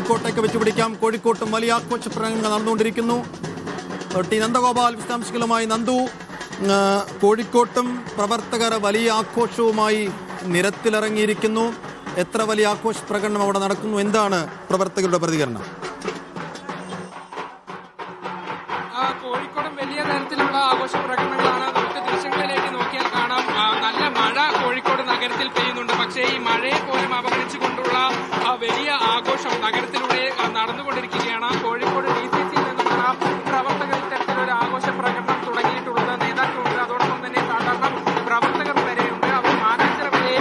കോഴിക്കോട്ടേക്ക് വെച്ചുപിടിക്കാം. കോഴിക്കോട്ടും വലിയ ആഘോഷ പ്രകടനങ്ങൾ നടന്നുകൊണ്ടിരിക്കുന്നു. ടി നന്ദഗോപാൽ വിശദാംശങ്ങളുമായി. നന്ദു, കോഴിക്കോട്ടും പ്രവർത്തകർ വലിയ ആഘോഷവുമായി നിരത്തിലിറങ്ങിയിരിക്കുന്നു. എത്ര വലിയ ആഘോഷ പ്രകടനം അവിടെ നടക്കുന്നു? എന്താണ് പ്രവർത്തകരുടെ പ്രതികരണം? കോഴിക്കോടും വലിയ തരത്തിലുള്ള ആഘോഷ പ്രകടനങ്ങളാണ്. നമുക്ക് ദൃശ്യങ്ങളിലേക്ക് നോക്കിയാൽ കാണാം, നല്ല മഴ കോഴിക്കോട് നഗരത്തിൽ പെയ്യുന്നുണ്ട്. പക്ഷേ ഈ മഴയെ പോലും അവഗണിച്ചുകൊണ്ടുള്ള വലിയ ആഘോഷം നഗരത്തിലൂടെ നടന്നുകൊണ്ടിരിക്കുകയാണ്. കോഴിക്കോട് DCC നിന്നുമാണ് പ്രവർത്തകർ ഇത്തരത്തിലൊരു ആഘോഷ പ്രകടനം തുടങ്ങിയിട്ടുള്ളത്. നേതാക്കളുണ്ട്, അതോടൊപ്പം തന്നെ സാധാരണ പ്രവർത്തകർ വരെയുണ്ട്. അവർ മാനാഞ്ചിറ വരെ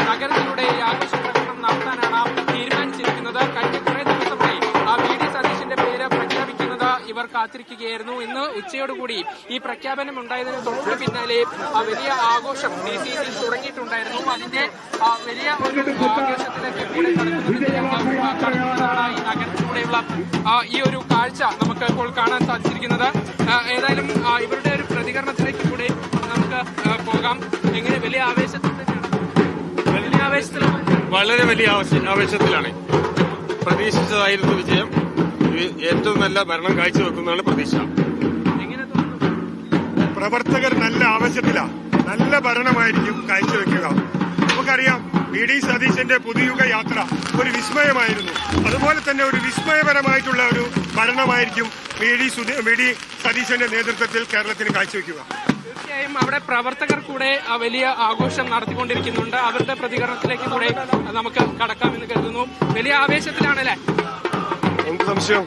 നഗരത്തിലൂടെ ഈ ആഘോഷ പ്രകടനം നടത്താനാണ് തീരുമാനിച്ചിരിക്കുന്നത്. കഴിഞ്ഞ കുറേ ദിവസമായി VD സതീശന്റെ പേര് പ്രഖ്യാപിക്കുന്നത് ഇവർ കാത്തിരിക്കുകയായിരുന്നു. ഇന്ന് ഉച്ചയോടുകൂടി ഈ പ്രഖ്യാപനം ഉണ്ടായതിന് തൊട്ട് പിന്നാലെ വലിയ ആഘോഷം DCC തുടങ്ങിയിട്ടുണ്ടായിരുന്നു. അതിന്റെ വലിയ ഒരു ആഘോഷത്തിലേക്ക് കൂടെ കടക്കുന്നതാണ് ഈ നഗരത്തിലൂടെയുള്ള ഈ ഒരു കാഴ്ച നമുക്ക് ഇപ്പോൾ കാണാൻ സാധിച്ചിരിക്കുന്നത്. ഏതായാലും ഇവരുടെ ഒരു പ്രതികരണത്തിലേക്ക് കൂടെ നമുക്ക് പോകാം. എങ്ങനെ വലിയ ആവേശത്തിൽ തന്നെയാണ്? വലിയ ആവേശത്തിലാണ്, വളരെ വലിയ ആവേശത്തിലാണ്. പ്രതീക്ഷിച്ചതായിരുന്നു വിജയം. ഏറ്റവും നല്ല ഭരണം കാഴ്ചവെക്കുന്നതാണ് പ്രതീക്ഷ. പ്രവർത്തകർ നല്ല ആവേശത്തിലാണ്. നല്ല ഭരണമായിരിക്കും കാഴ്ചവെക്കുക. നമുക്കറിയാം, VD സതീശന്റെ പുതുയുഗ യാത്ര ഒരു വിസ്മയമായിരുന്നു. അതുപോലെ തന്നെ ഒരു വിസ്മയപരമായിട്ടുള്ള ഒരു ഭരണമായിരിക്കും VD സതീശന്റെ നേതൃത്വത്തിൽ കേരളത്തിന് കാഴ്ചവെക്കുക. തീർച്ചയായും അവിടെ പ്രവർത്തകർ കൂടെ വലിയ ആഘോഷം നടത്തിക്കൊണ്ടിരിക്കുന്നുണ്ട്. അവരുടെ പ്രതികരണത്തിലേക്ക് കൂടെ നമുക്ക് കടക്കാമെന്ന് കരുതുന്നു. വലിയ ആവേശത്തിലാണല്ലേ? എന്ത് സംശയം?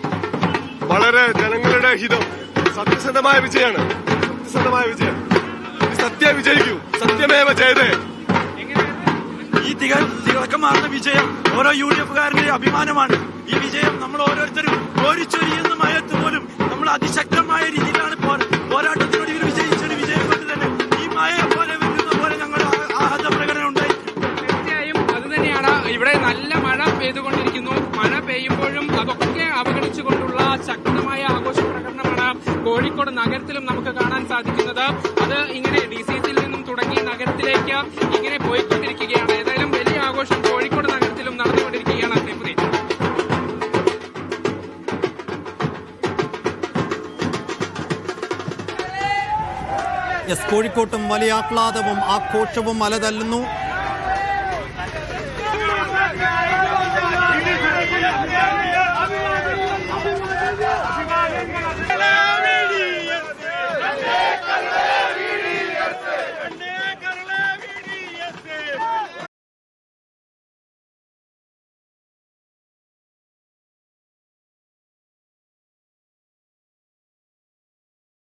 വളരെ ജനങ്ങളുടെ ഹിതം. സത്യസന്ധമായ വിജയമാണ്. സത്യസന്ധമായ വിജയം. സത്യ വിജയിക്കൂ. സത്യമേവ ജയതേ. ഈ തിളക്കമാർന്ന വിജയം ഓരോ UDF-കാരന്റെയും അഭിമാനമാണ്. ഈ വിജയം നമ്മൾ ഓരോരുത്തരും കോരിച്ചൊരിയുന്ന മയത്ത് പോലും നമ്മൾ അതിശക്തമായ രീതിയിലാണ് പോരാട്ടത്തിനോട് ഇവർ വിജയിച്ചൊരു വിജയം കൊണ്ട് തന്നെ ഈ മഴയെ പോലെ വരുന്ന പോലെ ഞങ്ങളുടെ ആഹ്ലാദ പ്രകടനം ഉണ്ടായി. തീർച്ചയായും അത് തന്നെയാണ്. ഇവിടെ നല്ല മഴ പെയ്തുകൊണ്ടിരിക്കുന്നു. മഴ പെയ്യുമ്പോഴും അതൊക്കെ അവഗണിച്ചുകൊണ്ടുള്ള ശക്തമായ ആഘോഷ പ്രകടനമാണ് കോഴിക്കോട് നഗരത്തിലും നമുക്ക് കാണാൻ സാധിക്കുന്നത്. അത് ഇങ്ങനെ DCCയിൽ നിന്നും തുടങ്ങി നഗരത്തിലേക്ക് ഇങ്ങനെ പോയിക്കൊണ്ടിരിക്കുകയാണ്. ഏതായാലും വലിയ ആഘോഷം കോഴിക്കോട് നഗരത്തിലും നടന്നുകൊണ്ടിരിക്കുകയാണ്. കോഴിക്കോട്ടും വലിയ ആഹ്ലാദവും ആഘോഷവും അലതല്ലുന്നു.